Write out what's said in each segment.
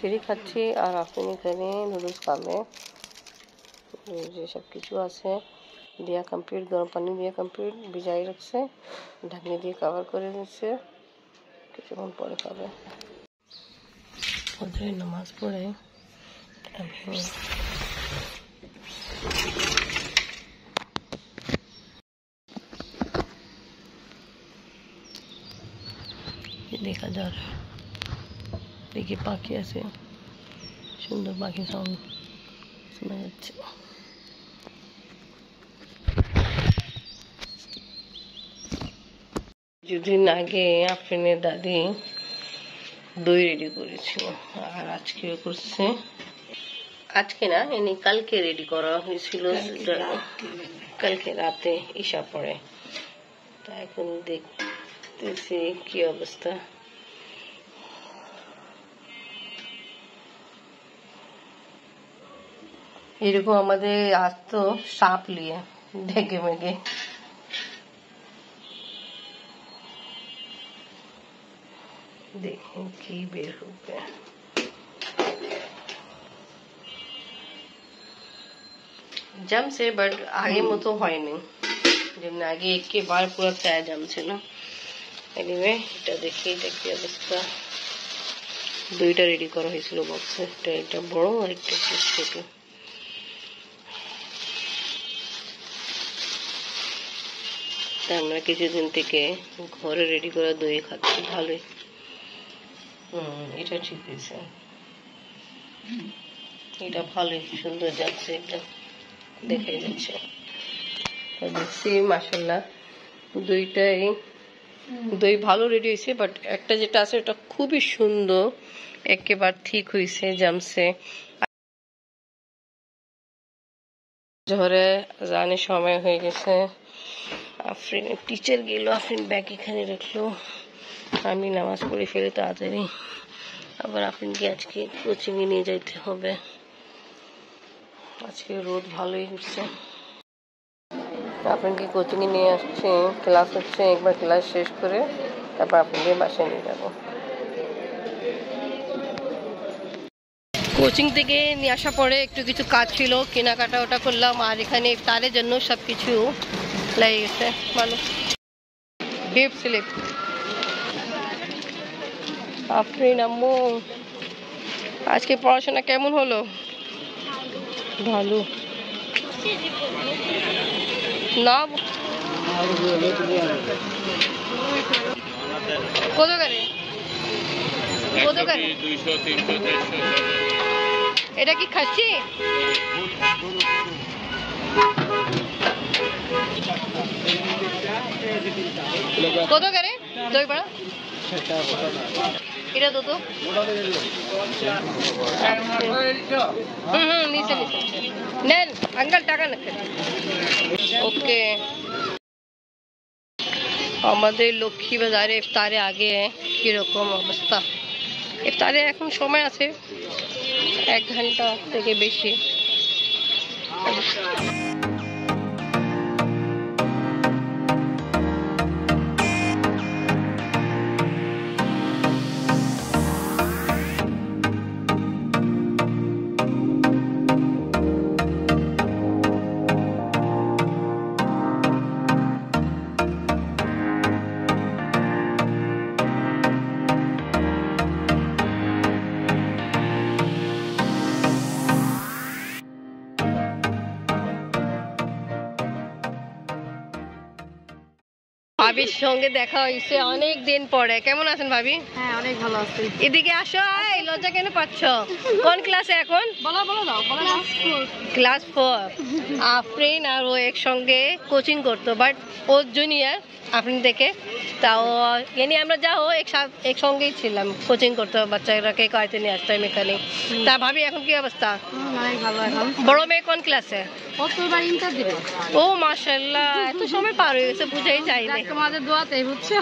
খিচুড়ি খাচ্ছি আর আফরিন এখানে নুডলস খাবে। যে সব কিছু আছে দিয়া কমপ্লিট, গরম পানি দিয়ে কমপ্লিট ভিজাই রাখছে, ঢাকনি দিয়ে কভার করে দিচ্ছে, কিছুক্ষণ পরে খাবে। ফজরের নামাজ পড়ে আমি দেখা जा रहा है, देखिए पाखी আছে, সুন্দর পাখি সাউন্ড শোনা যাচ্ছে। কিছুদিন আগে আফরিনের দাদি দই রেডি করেছিল আর আজকেও করছে। আজকে না, এনে কালকে রেডি করা হয়েছিল, কালকে রাতে ঈশা পড়ে। তা এখন দেখতেছি কি অবস্থা। এরকম আমাদের আজ তো সাপ লিয়ে ঢেকে মেঘে দেখেন কি বের হবে। জমছে বাট আগের মতো হয়নি, যেমন আগে একেবারে পুরো চায়া জমছিল। এনিওয়ে এটা দেখি এটা কি অবস্থা। দুইটা রেডি করা হয়েছিল বক্সে, এটা বড় আর একটা ছোট। আমরা কিছুদিন থেকে ঘরে রেডি করা দই খাচ্ছি, ভালোই। এটা ঠিক হয়েছে, এটা ভালোই সুন্দর যাচ্ছে, এটা দেখাই যাচ্ছে। দেখছি মাশাআল্লাহ দই ভালো রেডি হয়েছে, বাট একটা যেটা আছে ওটা খুবই সুন্দর, একেবারে ঠিক হয়েছে, জমছে। জোহরে জানি সময় হয়ে গেছে, আফরিন টিচার গেল, আফরিন ব্যাগ এখানে রাখলো, আমি নামাজ পড়ে ফেলে তাড়াতাড়ি। আবার আফরিনকে আজকে কোচিং এ নিয়ে যাইতে হবে, আজকে রোদ ভালোই উঠছে। আফরিনকে কোচিং এ নিয়ে আসছে, ক্লাস হচ্ছে, একবার ক্লাস শেষ করে তারপর আফরিনকে বাসায় নিয়ে যাবো। কোচিং থেকে নিয়ে আসার পরে একটু কিছু কাজ ছিল, কেনাকাটা ওটা করলাম, আর এখানে ইফতারের জন্য সবকিছু লেগে গেছে। ভালো গিফট স্লিপ। আফরিন আম্মু আজকে পড়াশোনা কেমন হলো? ভালো না? কত করে? কত করে? 200 300 150। এটা কি খাচ্ছি? কত করে দই বড়া? এটা তো তো নিচে নেন আঙ্কেল, টাকা না। ওকে, আমাদের লক্ষ্মী বাজারে ইফতারে আগে কিরকম অবস্থা? ইফতারে এখন সময় আছে 1 ঘন্টা থেকে বেশি। ভাবির সঙ্গে দেখা হয়েছে অনেক দিন পরে। কেমন আছেন ভাবি? হ্যাঁ অনেক ভালো আছি। এদিকে আসো, এই লজ্জা কেন পাচ্ছ? কোন ক্লাসে এখন? বলো দাও। ক্লাস 4। আফরিন আর ও একসঙ্গে কোচিং করতো, বাট ও জুনিয়র আফরিন থেকে। তাও এনে আমরা যাও একসঙ্গেই ছিলাম, কোচিং করতো, বাচ্চারাকে কায়তে নিয়ে আসতাম এখানে। তা ভাবি এখন কি অবস্থা? অনেক ভালো। এখন বড় মেয়ে কোন ক্লাসে? ও তো এবার ইন্টার দিবে। ও মাশাআল্লাহ, এত সময় পার হয়ে গেছে, বুঝাই যায় না। তোমাদের দোয়াতেই বুঝছো।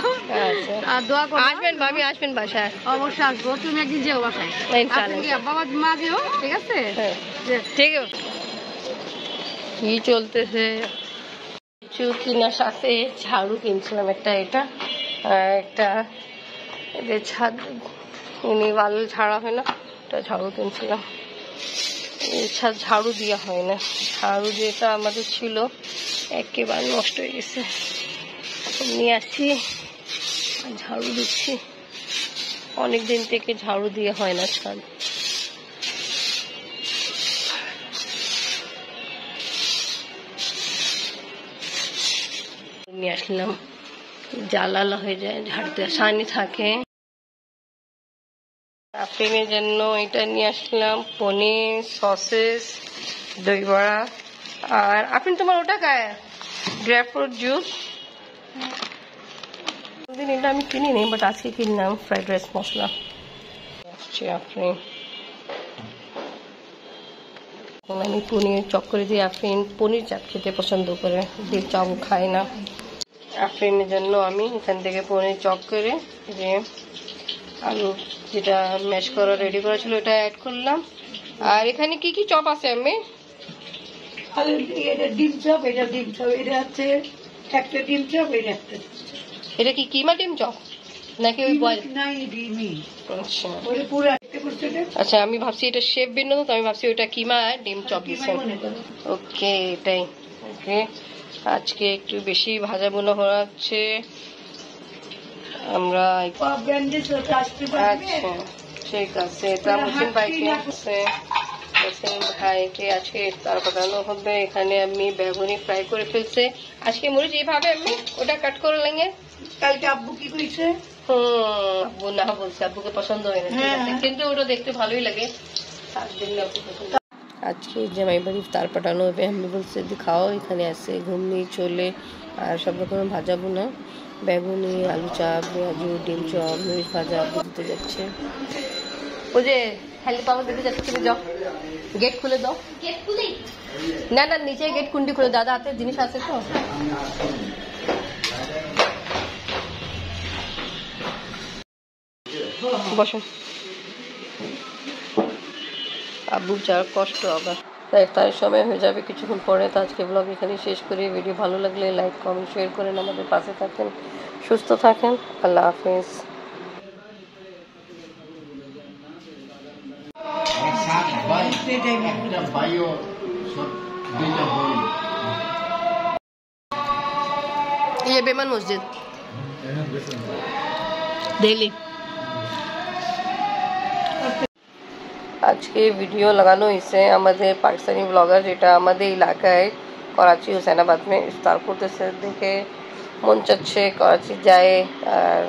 আচ্ছা, আর দোয়া করো। আসবেন ভাবি, আসবেন বাসায়। অবশ্যই আসবো, তুমি একদিন যেও বাসায়। ইনশাআল্লাহ। বাবা মা যেও, ঠিক আছে? ঠিক আছে। কি চলতেছে? কিছু কেনার সাথে ঝাড়ু কিনছিলাম, এটা একটা এদের ছাদ এনে ওয়াল ঝাড়া হয় না, ছাদটা ঝাড়ু দিয়েছিলাম। এই ছাদ ঝাড়ু দেওয়া হয় না, ঝাড়ু যেটা আমাদের ছিল একেবারে নষ্ট হয়ে গেছে, নিয়ে আসছি ঝাড়ু দিচ্ছি। অনেকদিন থেকে ঝাড়ু দেওয়া হয় না ছাদ। নিয়ে আসলাম, জ্বালালা হয়ে যায়, ঝাড়তে আসানি থাকে। আফরিনের জন্য এটা নিয়ে আসলাম, পনির, সসেস, দই বড়া। আর আফরিন তোমার ওটা খায় গ্রেপ ফ্রুট জুস। এটা আমি কিনিনি, বাট আজকে কিনলাম ফ্রাইড রাইস মশলা। আসছে আফরিন, আমি পনির চপ করে দিই। আফরিন পনির চাপ খেতে পছন্দ করে, ডিম চপ খায় না। আফরিনের জন্য আমি এখান থেকে পনির চপ করে যে আলু যেটা ম্যাশ করা রেডি করা ছিল ওটা অ্যাড করলাম। আর এখানে কি কি চপ আছে আমি? এটা ডিম চপ, এটা ডিম চপ, এটা হচ্ছে একটা ডিম চপ, এটা একটা। এটা কি কিমা ডিম চপ নাকি ওই বয়েল? নাই ডিমই। আচ্ছা ওটা পুরো একটা করছে এটা। আচ্ছা, আমি ভাবছি এটা শেপ ভিন্ন, তো আমি ভাবছি ওটা কিমা ডিম চপ দিচ্ছে। মনে করো। ওকে, এটাই। ওকে, আজকে একটু বেশি ভাজা বোনা হচ্ছে। আমরা ব্র্যান্ডের সাথে আসতে পারবে। আচ্ছা ঠিক আছে, এটা মুসলিম ভাইকে আছে, মুসলিম ভাইকে আজকে ইফতার পাঠানো হবে। এখানে আমি বেগুনি ফ্রাই করে ফেলছে। আজকে মরিচ এইভাবে আমি ওটা কাট করে লেঙ্গে। কালকে আব্বু কি করেছে? আব্বু না বলছে, আব্বুকে পছন্দ হয় না, ঠিক আছে, কিন্তু ওটা দেখতে ভালোই লাগে। আজকে জামাই বাড়ি ইফতার পাঠানো হবে। আমি বলছে খাও, এখানে আছে ঘুমনি চলে আর সব রকমের ভাজা বোনা, বেগুনি, আলু চাপ, পেঁয়াজু, ডিম চপ, মরিচ ভাজা দিতে যাচ্ছে। ওই যে হেলি পাওয়ার দিতে যাচ্ছে, তুমি যাও, গেট খুলে দাও। গেট খুলে না, না নিচে গেট কুন্ডি খুলে, দাদা হাতে জিনিস আছে তো। বসো, আব্বু যার কষ্ট আবার তার সময় হয়ে যাবে কিছুক্ষণ পরে। তো আজকে ব্লগ এখানেই শেষ করি। ভিডিও ভালো লাগলে লাইক কমেন্ট শেয়ার করেন, আমাদের পাশে থাকেন, সুস্থ থাকেন। আল্লাহ হাফেজ। ये बेमन मस्जिद दिल्ली। আজকে ভিডিও লাগানো হয়েছে আমাদের পাকিস্তানি ব্লগার, যেটা আমাদের এলাকায় করাচি হুসैनाबाद में ইফতার করতেছে দেখে মন চাচ্ছে করাচি যায় আর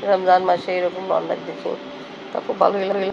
রমজান মাসে এরকম রওনা দেখি, তা খুব ভালোই লাগে।